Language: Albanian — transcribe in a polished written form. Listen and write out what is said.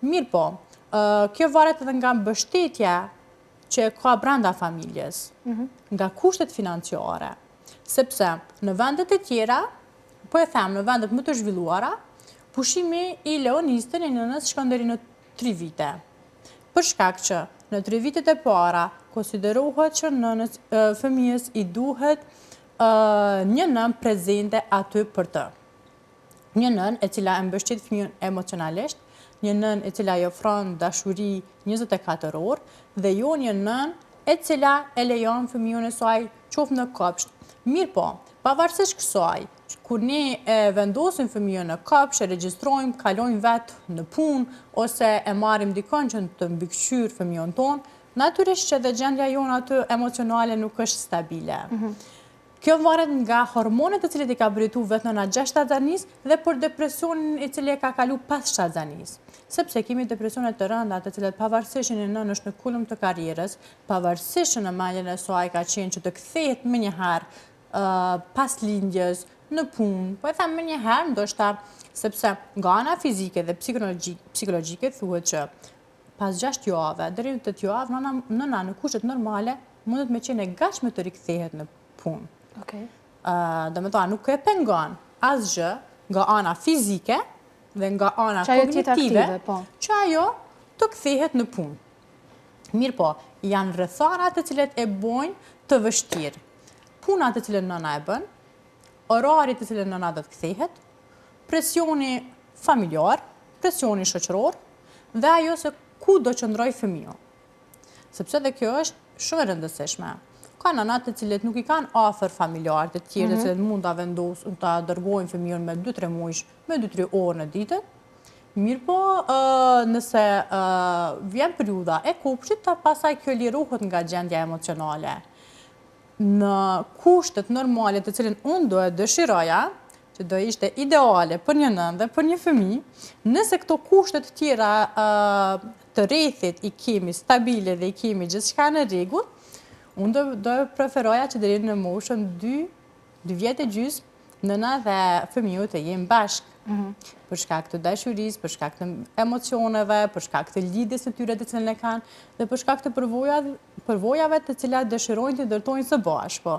Mirë po, kjo varet edhe nga mbështetja që ka brenda familjes, nga kushtet financiare, sepse në vendet e tjera, po e them në vendet më të zhvilluara, pushimi i leonistën e nënës shkon deri në 3 vite. Për shkak që në 3 vitet e para, konsiderohet që fëmijës i duhet një nën prezente aty për të. Një nën e cila e mbështet fëmijën emocionalisht, një nën e cila i ofron dashuri 24 orë dhe jo një nën e cila e lejon fëmijën e saj qoftë në kopsht. Mirë po, pavarësisht kësaj, kur ne e vendosim fëmijën në kopsht, e regjistrojmë, kalojmë vetë në punë, ose e marrim dikon që të mbikëqyr fëmijën tonë, natyrisht që dhe gjendja jonë aty emocionale nuk është stabile. Kjo varet nga hormonet të cilit i ka bëritu vetë nëna 6 shtatzanis dhe për depresionin i cili e ka kalu pas shtatzanis. Sepse kemi depresionet të rënda të cilet pavarësisht në nën është në kulm të karrierës, pavarësisht në maljen e saj ka qenë që të kthehet më njëherë pas lindjes, në punë, po e them më njëherë, ndoshta sepse nga ana fizike dhe psikologjike thuhet që pas 6 javë deri në 8 javë nëna në kushtet normale mundet me qenë e gatshme të rikthehet në punë. Domethënë nuk e pengon asgjë nga ana fizike dhe nga ana kognitive që ajo të kthehet në punë. Mirë po, janë rrethana të cilet e bojnë të vështirë. Puna të cilën nëna e bën, orarit të cilën nëna do të kthehet, presioni familjar, presioni shoqëror dhe ajo se ku do qëndroj fëmijë. Sepse dhe kjo është shumë e rëndësishme. Ka nëna të cilët nuk i kanë afër familjarët e tjerë, të cilët mund ta vendosën ta dërgojnë fëmijën me 2-3 muaj, me 2-3 orë në ditë. Mirë po, nëse vjen periudha e kopshtit, pastaj kjo lirohet nga gjendja emocionale. Në kushtet normale të cilin unë do e dëshiroja, që do ishte ideale për një nënë dhe për një fëmijë, nëse këto kushtet tjera të rrethit i kemi stabile dhe i kemi gjithçka në rregull, unë do e preferoja që deri në moshën 2 vjet e gjysmë, nëna dhe fëmijë të jenë bashkë. Për shkak të dashurisë, për shkak të emocioneve, për shkak të lidhjes së tyre të cilën e kanë dhe për shkak të përvojave të cilat dëshirojnë të ndërtojnë së bashku.